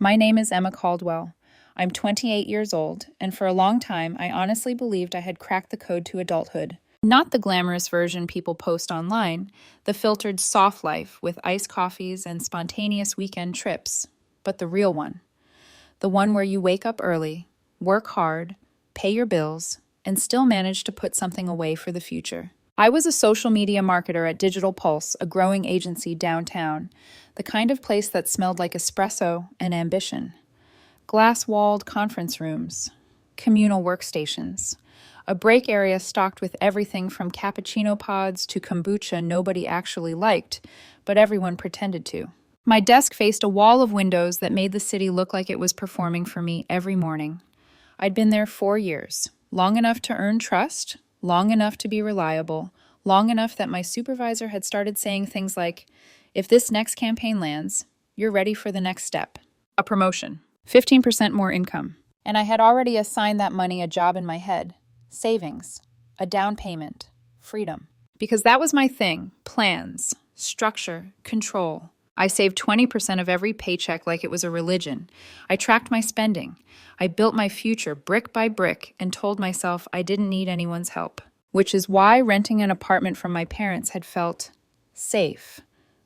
My name is Emma Caldwell. I'm 28 years old, and for a long time, I honestly believed I had cracked the code to adulthood. Not the glamorous version people post online, the filtered soft life with iced coffees and spontaneous weekend trips, but the real one. The one where you wake up early, work hard, pay your bills, and still manage to put something away for the future. I was a social media marketer at Digital Pulse, a growing agency downtown, the kind of place that smelled like espresso and ambition. Glass-walled conference rooms, communal workstations, a break area stocked with everything from cappuccino pods to kombucha nobody actually liked, but everyone pretended to. My desk faced a wall of windows that made the city look like it was performing for me every morning. I'd been there 4 years, long enough to earn trust, long enough to be reliable, long enough that my supervisor had started saying things like, "If this next campaign lands, you're ready for the next step." A promotion, 15% more income. And I had already assigned that money a job in my head. Savings, a down payment, freedom. Because that was my thing, plans, structure, control. I saved 20% of every paycheck like it was a religion. I tracked my spending. I built my future brick by brick and told myself I didn't need anyone's help. Which is why renting an apartment from my parents had felt safe.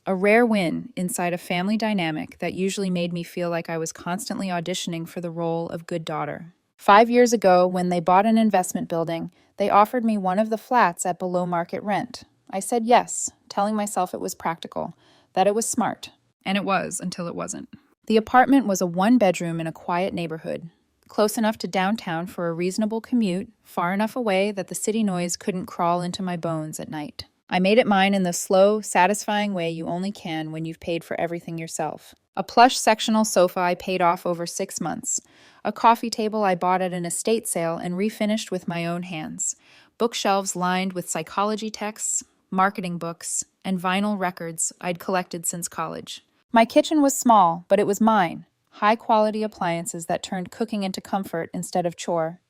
A rare win inside a family dynamic that usually made me feel like I was constantly auditioning for the role of good daughter. 5 years ago, when they bought an investment building, they offered me one of the flats at below market rent. I said yes, telling myself it was practical, that it was smart. And it was, until it wasn't. The apartment was a one-bedroom in a quiet neighborhood, close enough to downtown for a reasonable commute, far enough away that the city noise couldn't crawl into my bones at night. I made it mine in the slow, satisfying way you only can when you've paid for everything yourself. A plush sectional sofa I paid off over 6 months. A coffee table I bought at an estate sale and refinished with my own hands. Bookshelves lined with psychology texts, marketing books, and vinyl records I'd collected since college. My kitchen was small, but it was mine. High-quality appliances that turned cooking into comfort instead of chore.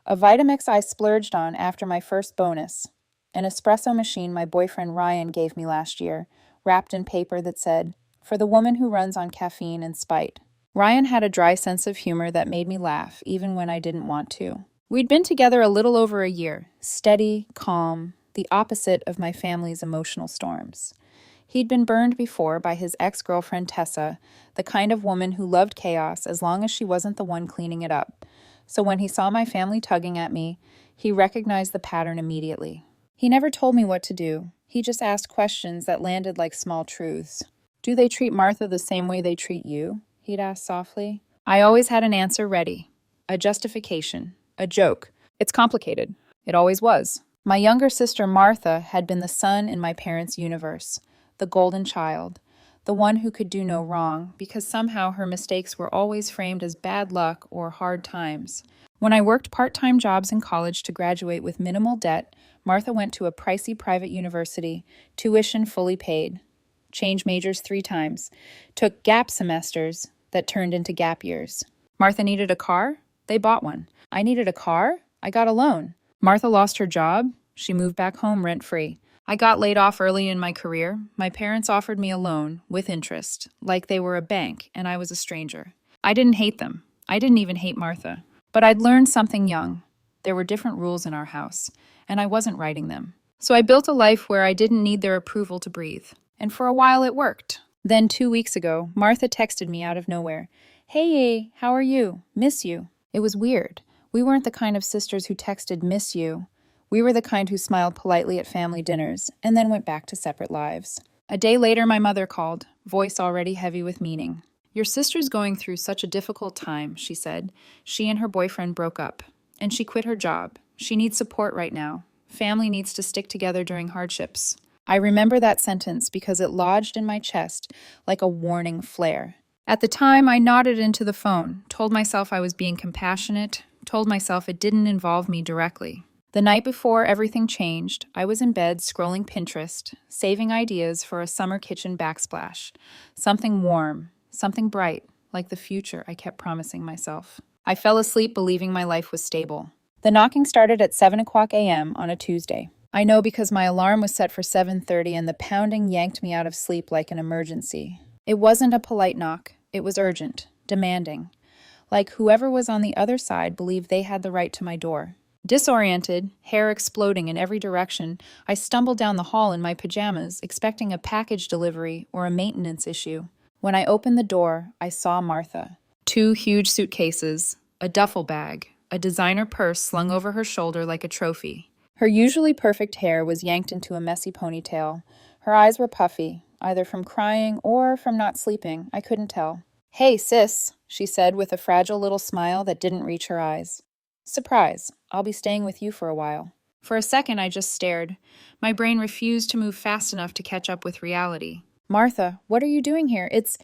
A Vitamix I splurged on after my first bonus. An espresso machine my boyfriend Ryan gave me last year, wrapped in paper that said, "For the woman who runs on caffeine and spite." Ryan had a dry sense of humor that made me laugh, even when I didn't want to. We'd been together a little over a year, steady, calm, the opposite of my family's emotional storms. He'd been burned before by his ex-girlfriend Tessa, the kind of woman who loved chaos as long as she wasn't the one cleaning it up. So when he saw my family tugging at me, he recognized the pattern immediately. He never told me what to do. He just asked questions that landed like small truths. "Do they treat Martha the same way they treat you?" he'd ask softly. I always had an answer ready. A justification. A joke. It's complicated. It always was. My younger sister Martha had been the sun in my parents' universe. The golden child. The one who could do no wrong, because somehow her mistakes were always framed as bad luck or hard times. When I worked part-time jobs in college to graduate with minimal debt, Martha went to a pricey private university, tuition fully paid, changed majors 3 times, took gap semesters that turned into gap years. Martha needed a car? They bought one. I needed a car? I got a loan. Martha lost her job? She moved back home rent-free. I got laid off early in my career. My parents offered me a loan, with interest, like they were a bank and I was a stranger. I didn't hate them. I didn't even hate Martha. But I'd learned something young. There were different rules in our house, and I wasn't writing them. So I built a life where I didn't need their approval to breathe. And for a while it worked. Then 2 weeks ago, Martha texted me out of nowhere. "Hey, how are you? Miss you." It was weird. We weren't the kind of sisters who texted "miss you." We were the kind who smiled politely at family dinners and then went back to separate lives. A day later, my mother called, voice already heavy with meaning. "Your sister's going through such a difficult time," she said. She and her boyfriend broke up, and she quit her job. She needs support right now. Family needs to stick together during hardships. I remember that sentence because it lodged in my chest like a warning flare. At the time, I nodded into the phone, told myself I was being compassionate, told myself it didn't involve me directly. The night before everything changed, I was in bed scrolling Pinterest, saving ideas for a summer kitchen backsplash. Something warm, something bright, like the future I kept promising myself. I fell asleep believing my life was stable. The knocking started at 7 o'clock a.m. on a Tuesday. I know because my alarm was set for 7:30 and the pounding yanked me out of sleep like an emergency. It wasn't a polite knock. It was urgent. demanding. Like whoever was on the other side believed they had the right to my door. Disoriented, hair exploding in every direction, I stumbled down the hall in my pajamas, expecting a package delivery or a maintenance issue. When I opened the door, I saw Martha. 2 huge suitcases, a duffel bag, a designer purse slung over her shoulder like a trophy. Her usually perfect hair was yanked into a messy ponytail. Her eyes were puffy, either from crying or from not sleeping. I couldn't tell. "Hey, sis," she said with a fragile little smile that didn't reach her eyes. "Surprise. I'll be staying with you for a while." For a second, I just stared. My brain refused to move fast enough to catch up with reality. "Martha, what are you doing here? It's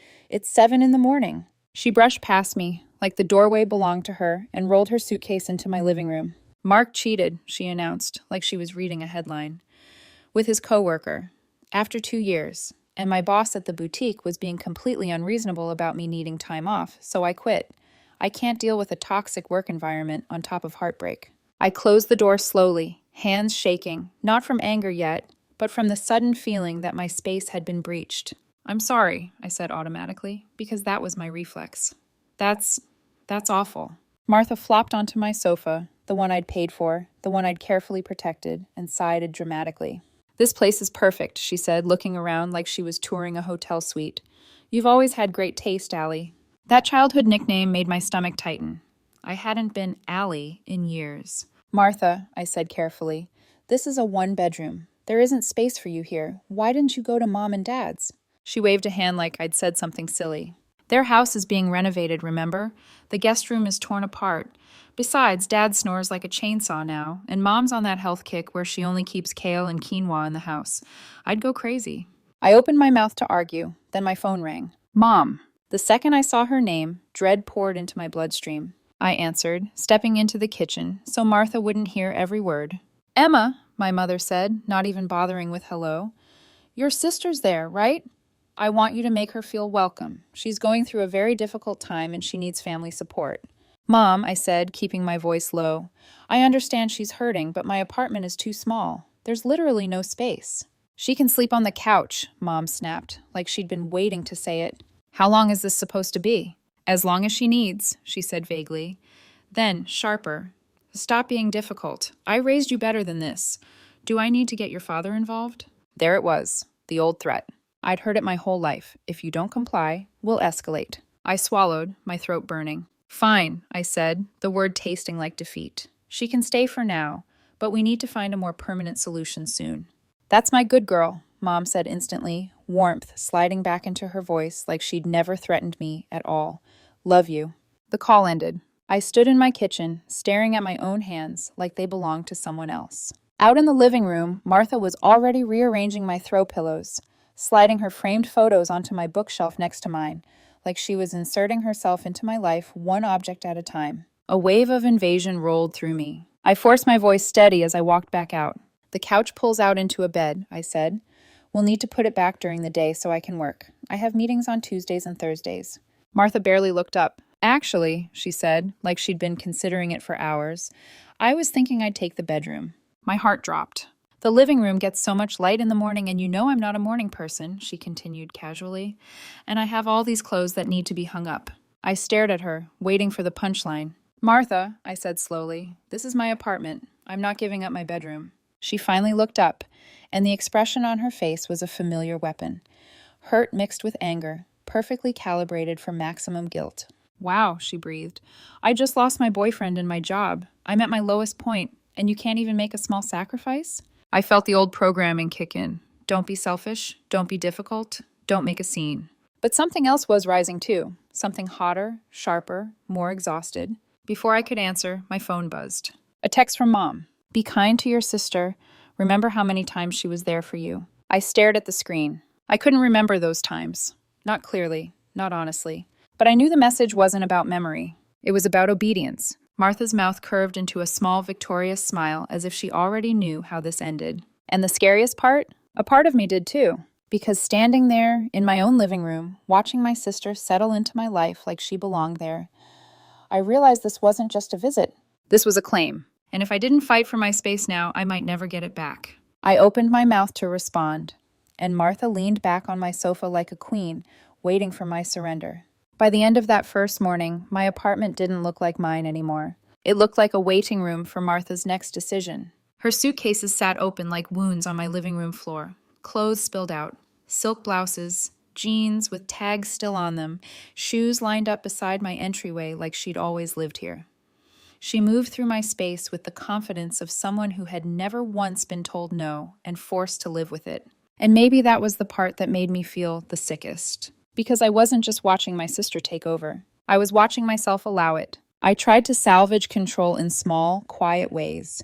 7 in the morning." She brushed past me, like the doorway belonged to her, and rolled her suitcase into my living room. "Mark cheated," she announced, like she was reading a headline, "with his coworker. After 2 years. And my boss at the boutique was being completely unreasonable about me needing time off, so I quit. I can't deal with a toxic work environment on top of heartbreak." I closed the door slowly, hands shaking, not from anger yet, but from the sudden feeling that my space had been breached. "I'm sorry," I said automatically, because that was my reflex. That's awful." Martha flopped onto my sofa, the one I'd paid for, the one I'd carefully protected, and sighed dramatically. "This place is perfect," she said, looking around like she was touring a hotel suite. "You've always had great taste, Allie." That childhood nickname made my stomach tighten. I hadn't been Allie in years. "Martha," I said carefully, "this is a 1-bedroom. There isn't space for you here. Why didn't you go to Mom and Dad's?" She waved a hand like I'd said something silly. "Their house is being renovated, remember? The guest room is torn apart. Besides, Dad snores like a chainsaw now, and Mom's on that health kick where she only keeps kale and quinoa in the house. I'd go crazy." I opened my mouth to argue, then my phone rang. "Mom." The second I saw her name, dread poured into my bloodstream. I answered, stepping into the kitchen so Martha wouldn't hear every word. "Emma," my mother said, not even bothering with hello. "Your sister's there, right? I want you to make her feel welcome. She's going through a very difficult time and she needs family support." "Mom," I said, keeping my voice low, "I understand she's hurting, but my apartment is too small. There's literally no space." "She can sleep on the couch," Mom snapped, like she'd been waiting to say it. "How long is this supposed to be?" "As long as she needs," she said vaguely. Then, sharper, "Stop being difficult. I raised you better than this. Do I need to get your father involved?" There it was, the old threat. I'd heard it my whole life. If you don't comply, we'll escalate. I swallowed, my throat burning. "Fine," I said, the word tasting like defeat. "She can stay for now, but we need to find a more permanent solution soon." "That's my good girl," Mom said instantly, warmth sliding back into her voice like she'd never threatened me at all. "Love you." The call ended. I stood in my kitchen, staring at my own hands like they belonged to someone else. Out in the living room, Martha was already rearranging my throw pillows, sliding her framed photos onto my bookshelf next to mine, like she was inserting herself into my life one object at a time. A wave of invasion rolled through me. I forced my voice steady as I walked back out. "The couch pulls out into a bed," I said. "We'll need to put it back during the day so I can work. I have meetings on Tuesdays and Thursdays." Martha barely looked up. "Actually," she said, like she'd been considering it for hours, "I was thinking I'd take the bedroom." My heart dropped. "The living room gets so much light in the morning, and you know I'm not a morning person," she continued casually. "And I have all these clothes that need to be hung up." I stared at her, waiting for the punchline. "Martha," I said slowly, "this is my apartment. I'm not giving up my bedroom." She finally looked up, and the expression on her face was a familiar weapon. Hurt mixed with anger, perfectly calibrated for maximum guilt. "Wow," she breathed. "I just lost my boyfriend and my job. I'm at my lowest point, and you can't even make a small sacrifice?" I felt the old programming kick in. Don't be selfish, don't be difficult, don't make a scene. But something else was rising too, something hotter, sharper, more exhausted. Before I could answer, my phone buzzed. A text from Mom. "Be kind to your sister. Remember how many times she was there for you." I stared at the screen. I couldn't remember those times. Not clearly, not honestly. But I knew the message wasn't about memory. It was about obedience. Martha's mouth curved into a small, victorious smile as if she already knew how this ended. And the scariest part? A part of me did too. Because standing there, in my own living room, watching my sister settle into my life like she belonged there, I realized this wasn't just a visit. This was a claim. And if I didn't fight for my space now, I might never get it back. I opened my mouth to respond, and Martha leaned back on my sofa like a queen, waiting for my surrender. By the end of that first morning, my apartment didn't look like mine anymore. It looked like a waiting room for Martha's next decision. Her suitcases sat open like wounds on my living room floor. Clothes spilled out. Silk blouses, jeans with tags still on them, shoes lined up beside my entryway like she'd always lived here. She moved through my space with the confidence of someone who had never once been told no and forced to live with it. And maybe that was the part that made me feel the sickest. Because I wasn't just watching my sister take over. I was watching myself allow it. I tried to salvage control in small, quiet ways.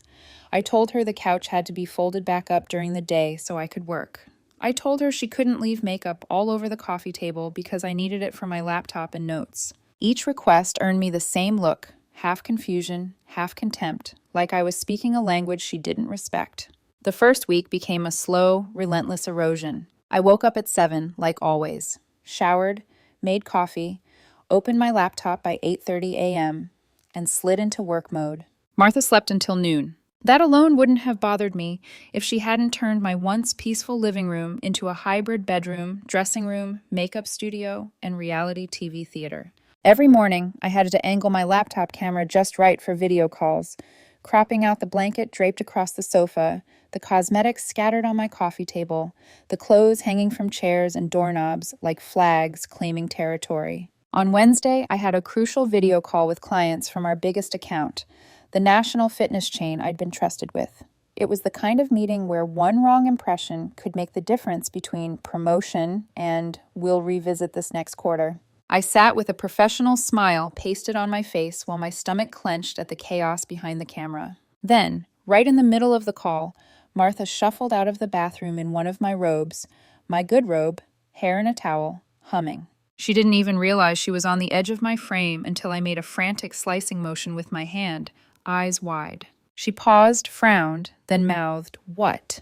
I told her the couch had to be folded back up during the day so I could work. I told her she couldn't leave makeup all over the coffee table because I needed it for my laptop and notes. Each request earned me the same look, half confusion, half contempt, like I was speaking a language she didn't respect. The first week became a slow, relentless erosion. I woke up at 7, like always. Showered, made coffee, opened my laptop by 8:30 a.m., and slid into work mode. Martha slept until noon. That alone wouldn't have bothered me if she hadn't turned my once peaceful living room into a hybrid bedroom, dressing room, makeup studio, and reality TV theater. Every morning, I had to angle my laptop camera just right for video calls, cropping out the blanket draped across the sofa, the cosmetics scattered on my coffee table, the clothes hanging from chairs and doorknobs like flags claiming territory. On Wednesday, I had a crucial video call with clients from our biggest account, the national fitness chain I'd been trusted with. It was the kind of meeting where one wrong impression could make the difference between promotion and we'll revisit this next quarter. I sat with a professional smile pasted on my face while my stomach clenched at the chaos behind the camera. Then, right in the middle of the call, Martha shuffled out of the bathroom in one of my robes, my good robe, hair in a towel, humming. She didn't even realize she was on the edge of my frame until I made a frantic slicing motion with my hand, eyes wide. She paused, frowned, then mouthed, "What?"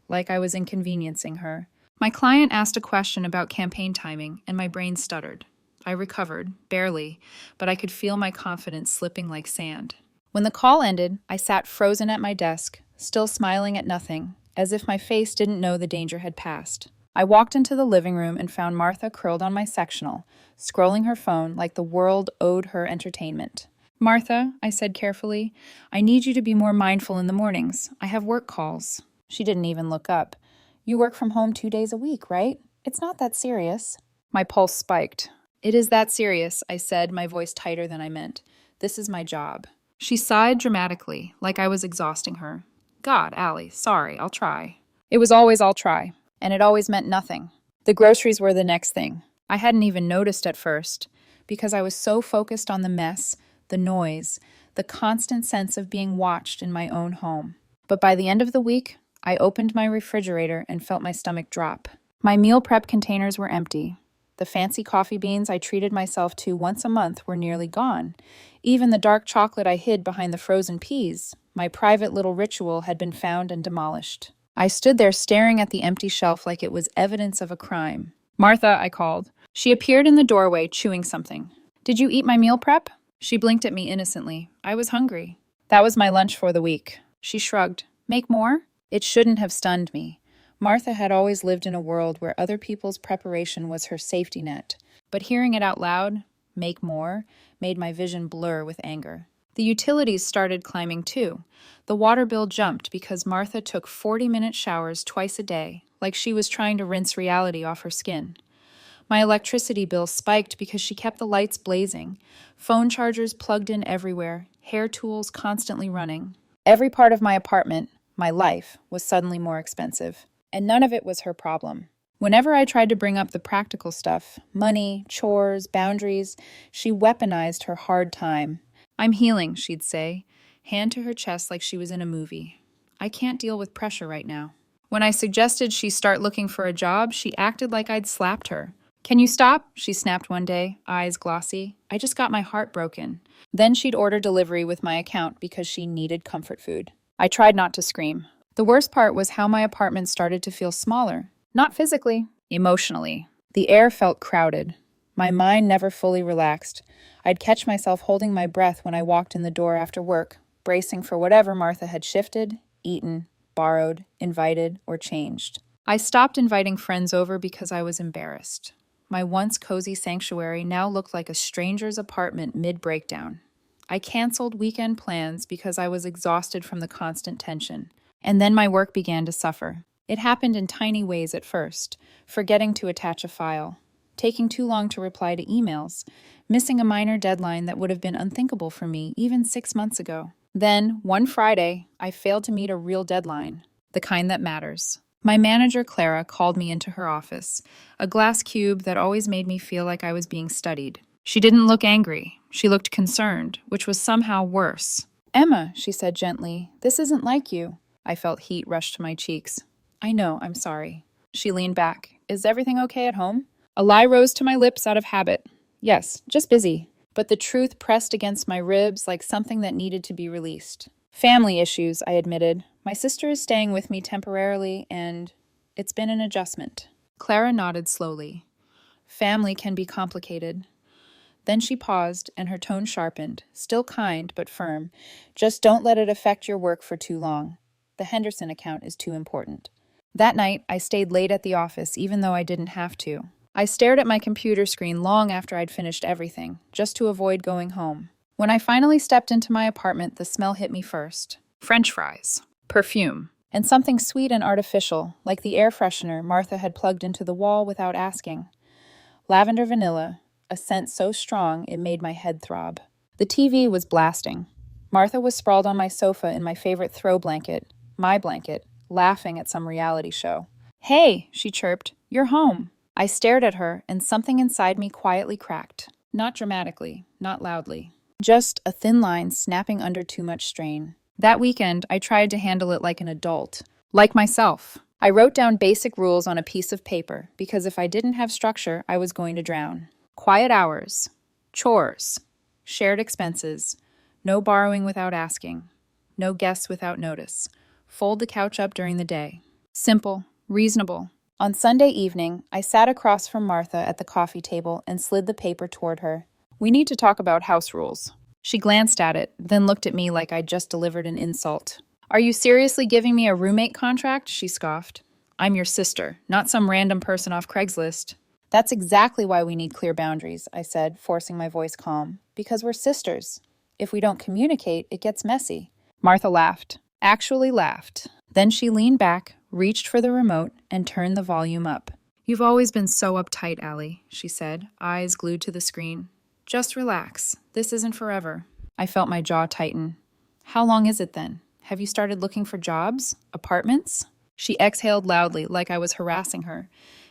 like I was inconveniencing her. My client asked a question about campaign timing, and my brain stuttered. I recovered, barely, but I could feel my confidence slipping like sand. When the call ended, I sat frozen at my desk, still smiling at nothing, as if my face didn't know the danger had passed. I walked into the living room and found Martha curled on my sectional, scrolling her phone like the world owed her entertainment. "Martha," I said carefully, "I need you to be more mindful in the mornings. I have work calls." She didn't even look up. "You work from home 2 days a week, right? It's not that serious." My pulse spiked. "It is that serious," I said, my voice tighter than I meant. "This is my job." She sighed dramatically, like I was exhausting her. "God, Allie, sorry, I'll try." It was always "I'll try," and it always meant nothing. The groceries were the next thing. I hadn't even noticed at first, because I was so focused on the mess, the noise, the constant sense of being watched in my own home. But by the end of the week, I opened my refrigerator and felt my stomach drop. My meal prep containers were empty. The fancy coffee beans I treated myself to once a month were nearly gone. Even the dark chocolate I hid behind the frozen peas, my private little ritual, had been found and demolished. I stood there staring at the empty shelf like it was evidence of a crime. "Martha," I called. She appeared in the doorway, chewing something. "Did you eat my meal prep?" She blinked at me innocently. I was hungry. "That was my lunch for the week." She shrugged. "Make more?" It shouldn't have stunned me. Martha had always lived in a world where other people's preparation was her safety net. But hearing it out loud, "make more," made my vision blur with anger. The utilities started climbing too. The water bill jumped because Martha took 40-minute showers twice a day, like she was trying to rinse reality off her skin. My electricity bill spiked because she kept the lights blazing, phone chargers plugged in everywhere, hair tools constantly running. Every part of my apartment, my life, was suddenly more expensive. And none of it was her problem. Whenever I tried to bring up the practical stuff, money, chores, boundaries, she weaponized her hard time. "I'm healing," she'd say, hand to her chest like she was in a movie. "I can't deal with pressure right now." When I suggested she start looking for a job, she acted like I'd slapped her. "Can you stop?" she snapped one day, eyes glossy. "I just got my heart broken." Then she'd order delivery with my account because she needed comfort food. I tried not to scream. The worst part was how my apartment started to feel smaller. Not physically, emotionally. The air felt crowded. My mind never fully relaxed. I'd catch myself holding my breath when I walked in the door after work, bracing for whatever Martha had shifted, eaten, borrowed, invited, or changed. I stopped inviting friends over because I was embarrassed. my once cozy sanctuary now looked like a stranger's apartment mid-breakdown. I canceled weekend plans because I was exhausted from the constant tension. And then my work began to suffer. It happened in tiny ways at first, forgetting to attach a file, taking too long to reply to emails, missing a minor deadline that would have been unthinkable for me even 6 months ago. Then, one Friday, I failed to meet a real deadline, the kind that matters. My manager, Clara, called me into her office, a glass cube that always made me feel like I was being studied. She didn't look angry. She looked concerned, which was somehow worse. "Emma," she said gently, "this isn't like you." I felt heat rush to my cheeks. "I know, I'm sorry." She leaned back. "Is everything okay at home?" A lie rose to my lips out of habit. "Yes, just busy." But the truth pressed against my ribs like something that needed to be released. "Family issues," I admitted. "My sister is staying with me temporarily, and it's been an adjustment." Clara nodded slowly. "Family can be complicated." Then she paused, and her tone sharpened, still kind but firm. "Just don't let it affect your work for too long. The Henderson account is too important." That night, I stayed late at the office, even though I didn't have to. I stared at my computer screen long after I'd finished everything, just to avoid going home. When I finally stepped into my apartment, the smell hit me first. French fries, perfume, and something sweet and artificial, like the air freshener Martha had plugged into the wall without asking. Lavender vanilla, a scent so strong it made my head throb. The TV was blasting. Martha was sprawled on my sofa in my favorite throw blanket, my blanket, laughing at some reality show. "Hey," she chirped, "you're home." I stared at her, and something inside me quietly cracked. Not dramatically, not loudly. Just a thin line snapping under too much strain. That weekend, I tried to handle it like an adult. Like myself. I wrote down basic rules on a piece of paper, because if I didn't have structure, I was going to drown. Quiet hours. Chores. Shared expenses. No borrowing without asking. No guests without notice. Fold the couch up during the day. Simple. Reasonable. On Sunday evening, I sat across from Martha at the coffee table and slid the paper toward her. "We need to talk about house rules." She glanced at it, then looked at me like I'd just delivered an insult. "Are you seriously giving me a roommate contract?" she scoffed. "I'm your sister, not some random person off Craigslist." "That's exactly why we need clear boundaries," I said, forcing my voice calm. "Because we're sisters. If we don't communicate, it gets messy." Martha laughed. Actually laughed. Then she leaned back, reached for the remote, and turned the volume up. "You've always been so uptight, Allie," she said, eyes glued to the screen. "Just relax. This isn't forever." I felt my jaw tighten. "How long is it then? Have you started looking for jobs? Apartments?" She exhaled loudly, like I was harassing her.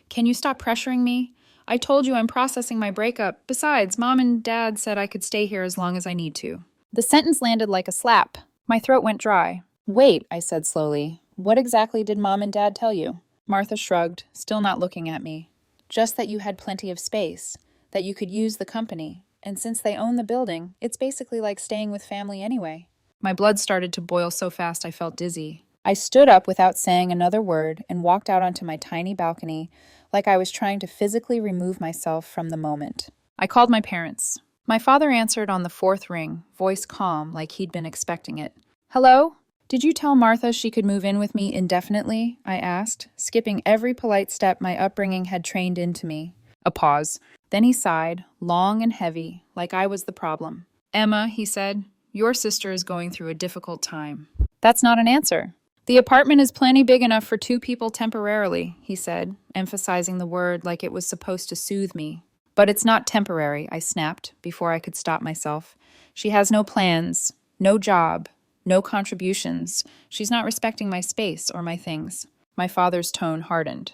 "Can you stop pressuring me? I told you I'm processing my breakup. Besides, Mom and Dad said I could stay here as long as I need to." The sentence landed like a slap. My throat went dry. "Wait," I said slowly. "What exactly did Mom and Dad tell you?" Martha shrugged, still not looking at me. "Just that you had plenty of space, that you could use the company, and since they own the building, it's basically like staying with family anyway." My blood started to boil so fast I felt dizzy. I stood up without saying another word and walked out onto my tiny balcony like I was trying to physically remove myself from the moment. I called my parents. My father answered on the fourth ring, voice calm like he'd been expecting it. "Hello? Did you tell Martha she could move in with me indefinitely?" I asked, skipping every polite step my upbringing had trained into me. A pause. Then he sighed, long and heavy, like I was the problem. "Emma," he said, "your sister is going through a difficult time." "That's not an answer." "The apartment is plenty big enough for 2 people temporarily," he said, emphasizing the word like it was supposed to soothe me. "But it's not temporary," I snapped, before I could stop myself. "She has no plans, no job, no contributions. She's not respecting my space or my things." My father's tone hardened.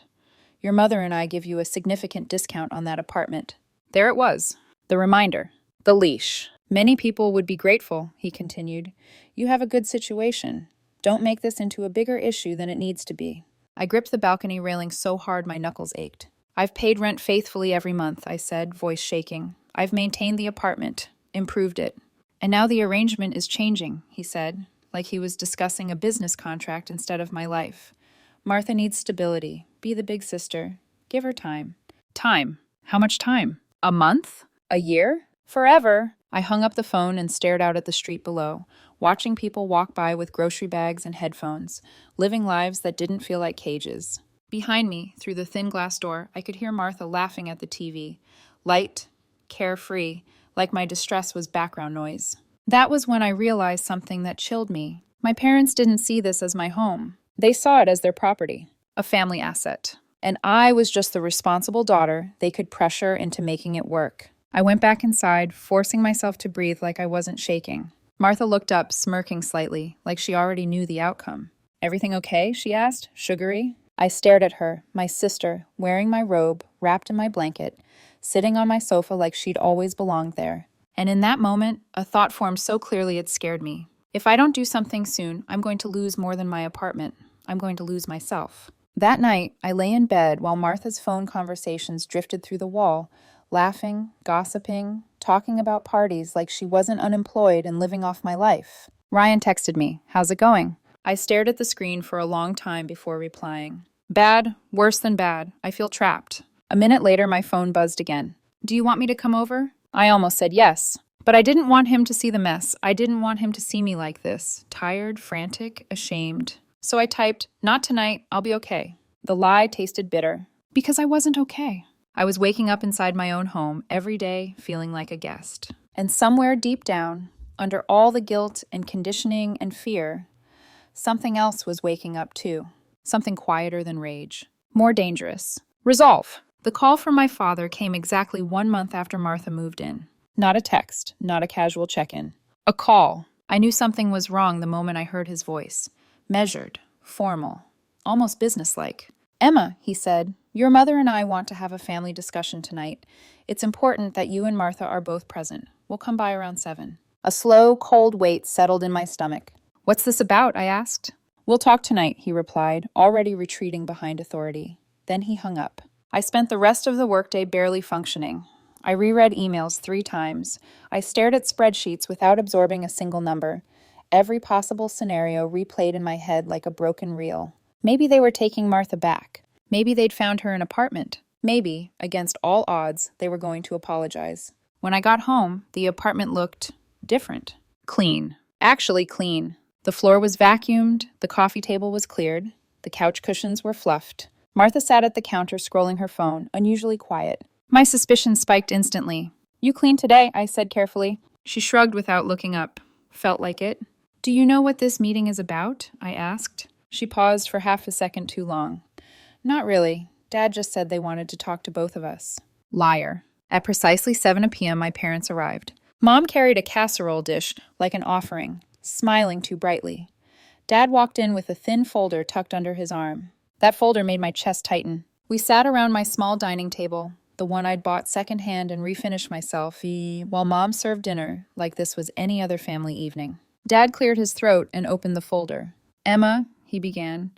"Your mother and I give you a significant discount on that apartment." There it was. The reminder. The leash. "Many people would be grateful," he continued. "You have a good situation. Don't make this into a bigger issue than it needs to be." I gripped the balcony railing so hard my knuckles ached. "I've paid rent faithfully every month," I said, voice shaking. "I've maintained the apartment, improved it. And now the arrangement is changing," he said, like he was discussing a business contract instead of my life. "Martha needs stability. Be the big sister. Give her time." Time? How much time? A month? A year? Forever? I hung up the phone and stared out at the street below, watching people walk by with grocery bags and headphones, living lives that didn't feel like cages. Behind me, through the thin glass door, I could hear Martha laughing at the TV. Light, carefree, like my distress was background noise. That was when I realized something that chilled me. My parents didn't see this as my home. They saw it as their property, a family asset. And I was just the responsible daughter they could pressure into making it work. I went back inside, forcing myself to breathe like I wasn't shaking. Martha looked up, smirking slightly, like she already knew the outcome. "Everything okay?" she asked, sugary. I stared at her, my sister, wearing my robe, wrapped in my blanket, sitting on my sofa like she'd always belonged there. And in that moment, a thought formed so clearly it scared me. If I don't do something soon, I'm going to lose more than my apartment. I'm going to lose myself. That night, I lay in bed while Martha's phone conversations drifted through the wall, laughing, gossiping, talking about parties like she wasn't unemployed and living off my life. Ryan texted me, "How's it going?" I stared at the screen for a long time before replying. "Bad, worse than bad. I feel trapped." A minute later, my phone buzzed again. "Do you want me to come over?" I almost said yes. But I didn't want him to see the mess. I didn't want him to see me like this, tired, frantic, ashamed. So I typed, "Not tonight, I'll be okay." The lie tasted bitter, because I wasn't okay. I was waking up inside my own home every day, feeling like a guest. And somewhere deep down, under all the guilt and conditioning and fear, something else was waking up too. Something quieter than rage. More dangerous. Resolve. The call from my father came exactly 1 month after Martha moved in. Not a text, not a casual check-in. A call. I knew something was wrong the moment I heard his voice. Measured, formal, almost businesslike. "Emma," he said, "your mother and I want to have a family discussion tonight. It's important that you and Martha are both present. We'll come by around 7. A slow, cold weight settled in my stomach. "What's this about?" I asked. "We'll talk tonight," he replied, already retreating behind authority. Then he hung up. I spent the rest of the workday barely functioning. I reread emails 3 times. I stared at spreadsheets without absorbing a single number. Every possible scenario replayed in my head like a broken reel. Maybe they were taking Martha back. Maybe they'd found her an apartment. Maybe, against all odds, they were going to apologize. When I got home, the apartment looked different. Clean. Actually clean. The floor was vacuumed, the coffee table was cleared, the couch cushions were fluffed. Martha sat at the counter scrolling her phone, unusually quiet. My suspicion spiked instantly. "You cleaned today," I said carefully. She shrugged without looking up. Felt like it. "Do you know what this meeting is about?" I asked. She paused for half a second too long. "Not really. Dad just said they wanted to talk to both of us." Liar. At precisely 7 p.m., my parents arrived. Mom carried a casserole dish like an offering, smiling too brightly. Dad walked in with a thin folder tucked under his arm. That folder made my chest tighten. We sat around my small dining table, the one I'd bought secondhand and refinished myself, while Mom served dinner like this was any other family evening. Dad cleared his throat and opened the folder. "Emma," he began,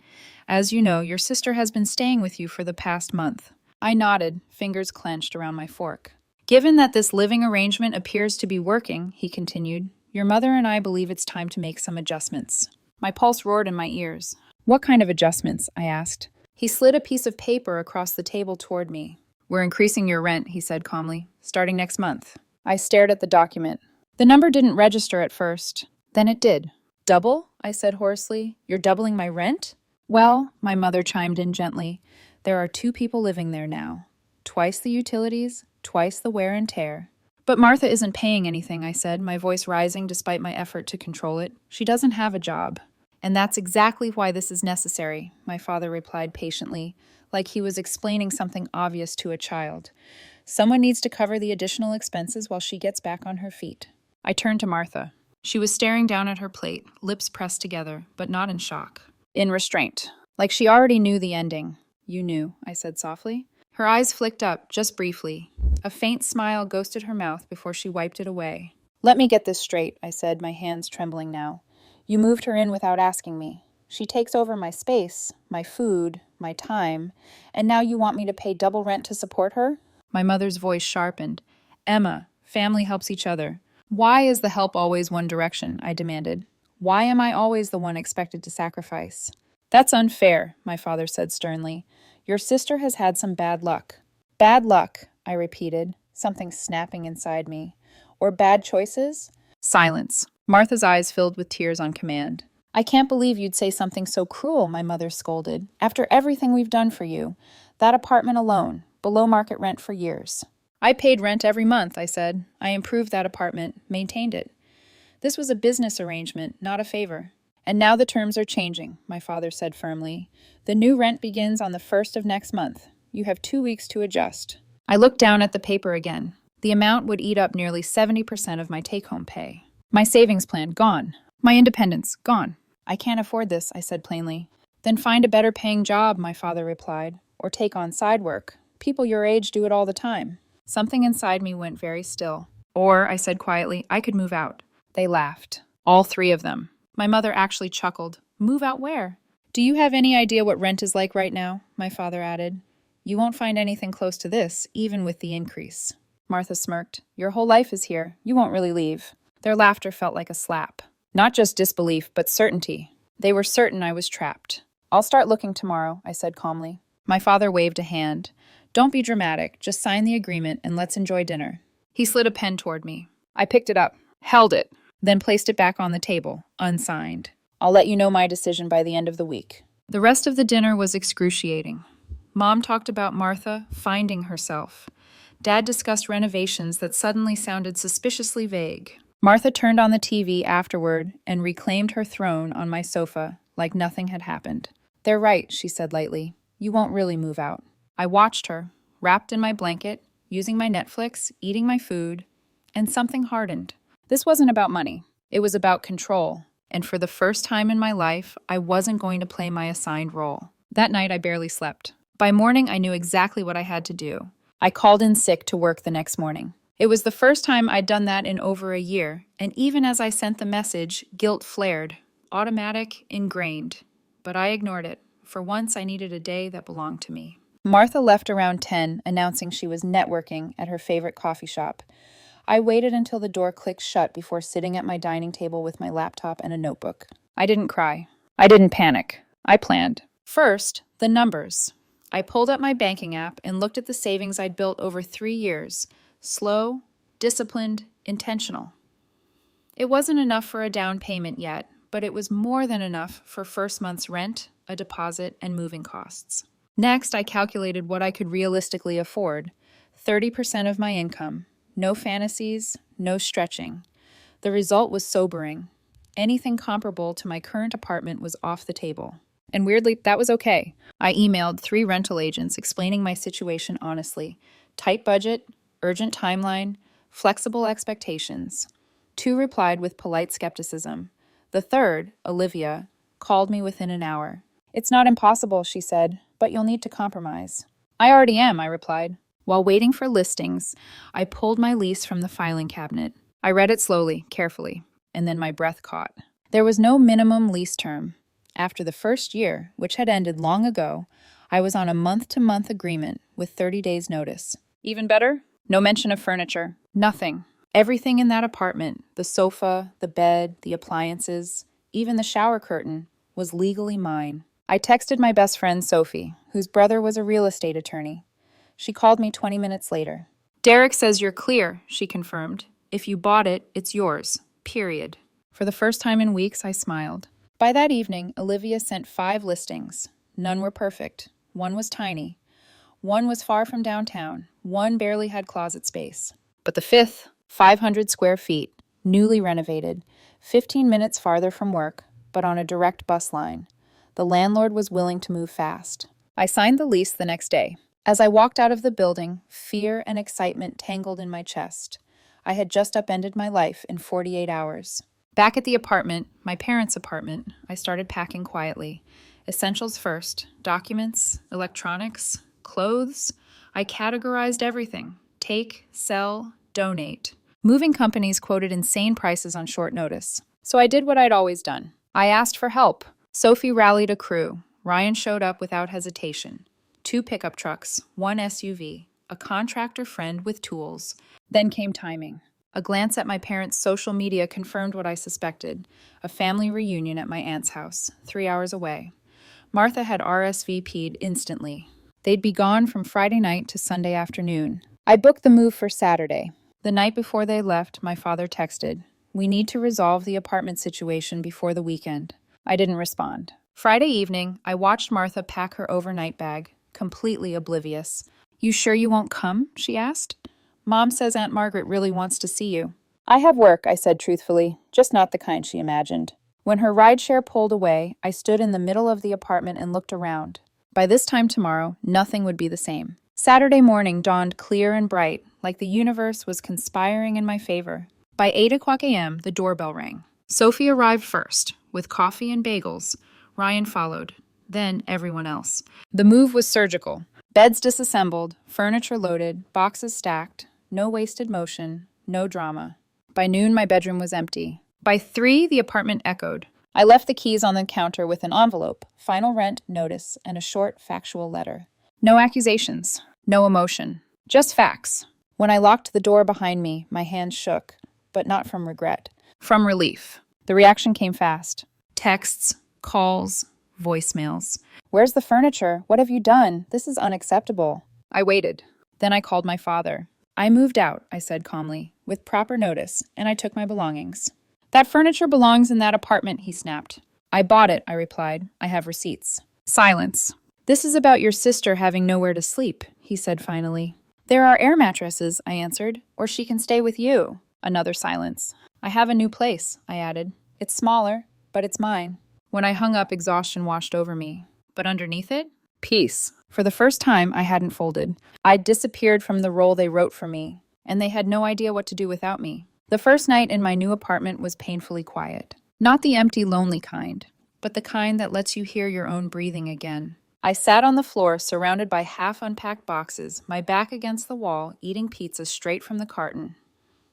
"as you know, your sister has been staying with you for the past month." I nodded, fingers clenched around my fork. "Given that this living arrangement appears to be working," he continued, "your mother and I believe it's time to make some adjustments." My pulse roared in my ears. "What kind of adjustments?" I asked. He slid a piece of paper across the table toward me. "We're increasing your rent," he said calmly, "starting next month." I stared at the document. The number didn't register at first. Then it did. "Double?" I said hoarsely. "You're doubling my rent?" "Well," my mother chimed in gently, "there are 2 people living there now. Twice the utilities, twice the wear and tear." "But Martha isn't paying anything," I said, my voice rising despite my effort to control it. "She doesn't have a job." "And that's exactly why this is necessary," my father replied patiently, like he was explaining something obvious to a child. "Someone needs to cover the additional expenses while she gets back on her feet." I turned to Martha. She was staring down at her plate, lips pressed together, but not in shock. In restraint, like she already knew the ending. "You knew," I said softly. Her eyes flicked up, just briefly. A faint smile ghosted her mouth before she wiped it away. "Let me get this straight," I said, my hands trembling now. "You moved her in without asking me. She takes over my space, my food, my time, and now you want me to pay double rent to support her?" My mother's voice sharpened. "Emma, family helps each other. Why is the help always one direction?" I demanded. "Why am I always the one expected to sacrifice?" "That's unfair," my father said sternly. "Your sister has had some bad luck." "Bad luck," I repeated, something snapping inside me. "Or bad choices?" Silence. Martha's eyes filled with tears on command. I can't believe you'd say something so cruel, my mother scolded. After everything we've done for you. That apartment alone, below market rent for years. I paid rent every month, I said. I improved that apartment, maintained it. This was a business arrangement, not a favor. And now the terms are changing, my father said firmly. The new rent begins on the 1st of next month. You have 2 weeks to adjust. I looked down at the paper again. The amount would eat up nearly 70% of my take-home pay. My savings plan, gone. My independence, gone. I can't afford this, I said plainly. Then find a better paying job, my father replied, or take on side work. People your age do it all the time. Something inside me went very still. Or, I said quietly, I could move out. They laughed. All 3 of them. My mother actually chuckled. Move out where? Do you have any idea what rent is like right now? My father added. You won't find anything close to this, even with the increase. Martha smirked. Your whole life is here. You won't really leave. Their laughter felt like a slap. Not just disbelief, but certainty. They were certain I was trapped. I'll start looking tomorrow, I said calmly. My father waved a hand. Don't be dramatic. Just sign the agreement and let's enjoy dinner. He slid a pen toward me. I picked it up, held it, then placed it back on the table, unsigned. I'll let you know my decision by the end of the week. The rest of the dinner was excruciating. Mom talked about Martha finding herself. Dad discussed renovations that suddenly sounded suspiciously vague. Martha turned on the TV afterward and reclaimed her throne on my sofa like nothing had happened. They're right, she said lightly. You won't really move out. I watched her, wrapped in my blanket, using my Netflix, eating my food, and something hardened. This wasn't about money. It was about control. And for the first time in my life, I wasn't going to play my assigned role. That night, I barely slept. By morning, I knew exactly what I had to do. I called in sick to work the next morning. It was the first time I'd done that in over a year, and even as I sent the message, guilt flared. Automatic, ingrained. But I ignored it. For once, I needed a day that belonged to me. Martha left around 10, announcing she was networking at her favorite coffee shop. I waited until the door clicked shut before sitting at my dining table with my laptop and a notebook. I didn't cry. I didn't panic. I planned. First, the numbers. I pulled up my banking app and looked at the savings I'd built over 3 years. Slow, disciplined, intentional. It wasn't enough for a down payment yet, but it was more than enough for first month's rent, a deposit, and moving costs. Next, I calculated what I could realistically afford. 30% of my income. No fantasies, no stretching. The result was sobering. Anything comparable to my current apartment was off the table. And weirdly, that was okay. I emailed 3 rental agents explaining my situation honestly. Tight budget, urgent timeline, flexible expectations. 2 replied with polite skepticism. The third, Olivia, called me within an hour. It's not impossible, she said, but you'll need to compromise. I already am, I replied. While waiting for listings, I pulled my lease from the filing cabinet. I read it slowly, carefully, and then my breath caught. There was no minimum lease term. After the first year, which had ended long ago, I was on a month-to-month agreement with 30 days' notice. Even better? No mention of furniture. Nothing. Everything in that apartment, the sofa, the bed, the appliances, even the shower curtain, was legally mine. I texted my best friend, Sophie, whose brother was a real estate attorney. She called me 20 minutes later. Derek says you're clear, she confirmed. If you bought it, it's yours. Period. For the first time in weeks, I smiled. By that evening, Olivia sent 5 listings. None were perfect. One was tiny. One was far from downtown. One barely had closet space. But the 5th, 500 square feet, newly renovated, 15 minutes farther from work, but on a direct bus line. The landlord was willing to move fast. I signed the lease the next day. As I walked out of the building, fear and excitement tangled in my chest. I had just upended my life in 48 hours. Back at the apartment, my parents' apartment, I started packing quietly. Essentials first, documents, electronics, clothes. I categorized everything. Take, sell, donate. Moving companies quoted insane prices on short notice. So I did what I'd always done. I asked for help. Sophie rallied a crew. Ryan showed up without hesitation. 2 pickup trucks, 1 SUV, a contractor friend with tools. Then came timing. A glance at my parents' social media confirmed what I suspected. A family reunion at my aunt's house, 3 hours away. Martha had RSVP'd instantly. They'd be gone from Friday night to Sunday afternoon. I booked the move for Saturday. The night before they left, my father texted, "We need to resolve the apartment situation before the weekend." I didn't respond. Friday evening, I watched Martha pack her overnight bag, completely oblivious. "You sure you won't come?" she asked. "Mom says Aunt Margaret really wants to see you." "I have work," I said truthfully, just not the kind she imagined. When her rideshare pulled away, I stood in the middle of the apartment and looked around. By this time tomorrow, nothing would be the same. Saturday morning dawned clear and bright, like the universe was conspiring in my favor. By 8 o'clock a.m., the doorbell rang. Sophie arrived first, with coffee and bagels. Ryan followed, then everyone else. The move was surgical. Beds disassembled, furniture loaded, boxes stacked, no wasted motion, no drama. By noon, my bedroom was empty. By 3, the apartment echoed. I left the keys on the counter with an envelope, final rent, notice, and a short, factual letter. No accusations, no emotion, just facts. When I locked the door behind me, my hands shook, but not from regret, from relief. The reaction came fast. Texts, calls, voicemails. "Where's the furniture? What have you done? This is unacceptable." I waited. Then I called my father. "I moved out," I said calmly, "with proper notice, and I took my belongings." "That furniture belongs in that apartment," he snapped. "I bought it," I replied. "I have receipts." Silence. "This is about your sister having nowhere to sleep," he said finally. "There are air mattresses," I answered, "or she can stay with you." Another silence. "I have a new place," I added. "It's smaller, but it's mine." When I hung up, exhaustion washed over me. But underneath it? Peace. For the first time, I hadn't folded. I'd disappeared from the role they wrote for me, and they had no idea what to do without me. The first night in my new apartment was painfully quiet. Not the empty, lonely kind, but the kind that lets you hear your own breathing again. I sat on the floor, surrounded by half-unpacked boxes, my back against the wall, eating pizza straight from the carton.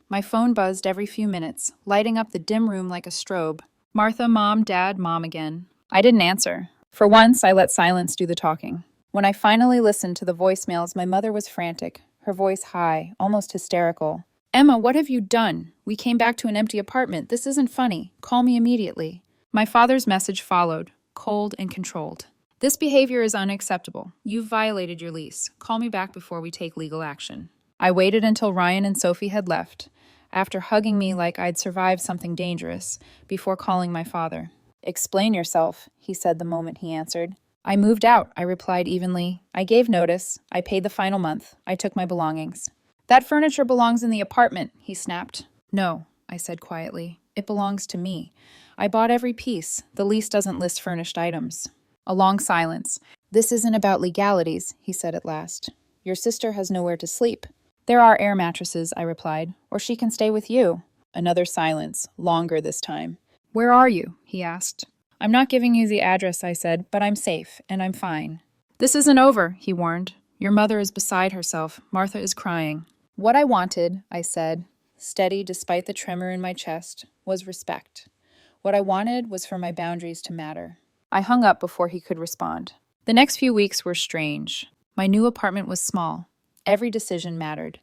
My phone buzzed every few minutes, lighting up the dim room like a strobe. "Martha, Mom, Dad, Mom again." I didn't answer. For once, I let silence do the talking. When I finally listened to the voicemails, my mother was frantic, her voice high, almost hysterical. "Emma, what have you done? We came back to an empty apartment. This isn't funny. Call me immediately." My father's message followed, cold and controlled. "This behavior is unacceptable. You've violated your lease. Call me back before we take legal action." I waited until Ryan and Sophie had left, after hugging me like I'd survived something dangerous, before calling my father. "Explain yourself," he said the moment he answered. "I moved out," I replied evenly. "I gave notice. I paid the final month. I took my belongings." "That furniture belongs in the apartment," he snapped. "No," I said quietly. "It belongs to me. I bought every piece. The lease doesn't list furnished items." A long silence. "This isn't about legalities," he said at last. "Your sister has nowhere to sleep." "There are air mattresses," I replied, "or she can stay with you." Another silence, longer this time. "Where are you?" he asked. "I'm not giving you the address," I said, "but I'm safe, and I'm fine." "This isn't over," he warned. "Your mother is beside herself. Martha is crying." What I wanted, I said, steady despite the tremor in my chest, was respect. What I wanted was for my boundaries to matter. I hung up before he could respond. The next few weeks were strange. My new apartment was small. Every decision mattered.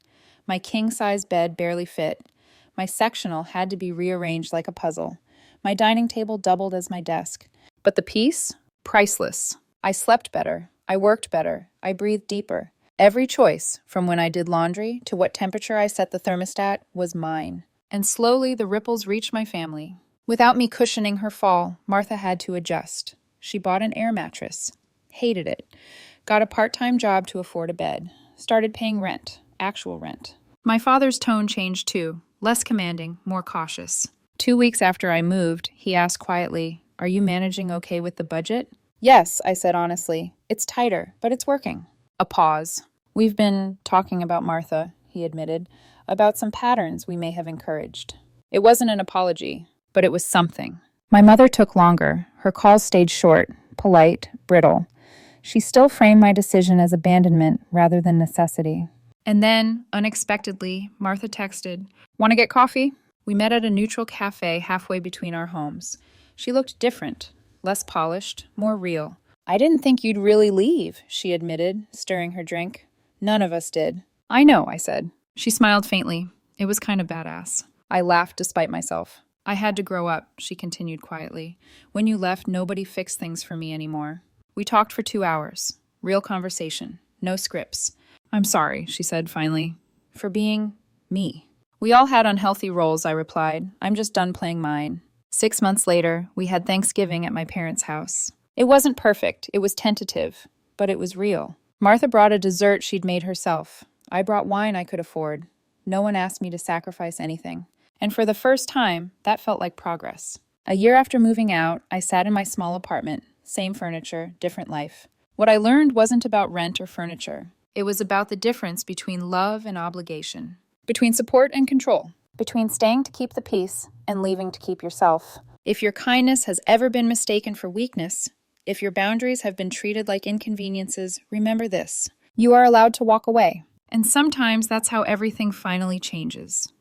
My king-size bed barely fit. My sectional had to be rearranged like a puzzle. My dining table doubled as my desk. But the peace? Priceless. I slept better. I worked better. I breathed deeper. Every choice, from when I did laundry to what temperature I set the thermostat, was mine. And slowly the ripples reached my family. Without me cushioning her fall, Martha had to adjust. She bought an air mattress. Hated it. Got a part-time job to afford a bed. Started paying rent. Actual rent. My father's tone changed too. Less commanding, more cautious. 2 weeks after I moved, he asked quietly, "Are you managing okay with the budget?" "Yes," I said honestly. "It's tighter, but it's working." A pause. "We've been talking about Martha," he admitted, "about some patterns we may have encouraged." It wasn't an apology, but it was something. My mother took longer. Her calls stayed short, polite, brittle. She still framed my decision as abandonment rather than necessity. And then, unexpectedly, Martha texted, "Want to get coffee?" We met at a neutral cafe halfway between our homes. She looked different, less polished, more real. "I didn't think you'd really leave," she admitted, stirring her drink. "None of us did." "I know," I said. She smiled faintly. It was kind of badass. I laughed despite myself. "I had to grow up," she continued quietly. "When you left, nobody fixed things for me anymore." We talked for 2 hours. Real conversation. No scripts. "I'm sorry," she said finally, "for being me." "We all had unhealthy roles," I replied. "I'm just done playing mine." 6 months later, we had Thanksgiving at my parents' house. It wasn't perfect, it was tentative, but it was real. Martha brought a dessert she'd made herself. I brought wine I could afford. No one asked me to sacrifice anything. And for the first time, that felt like progress. A year after moving out, I sat in my small apartment, same furniture, different life. What I learned wasn't about rent or furniture. It was about the difference between love and obligation, between support and control, between staying to keep the peace and leaving to keep yourself. If your kindness has ever been mistaken for weakness, if your boundaries have been treated like inconveniences, remember this: you are allowed to walk away. And sometimes that's how everything finally changes.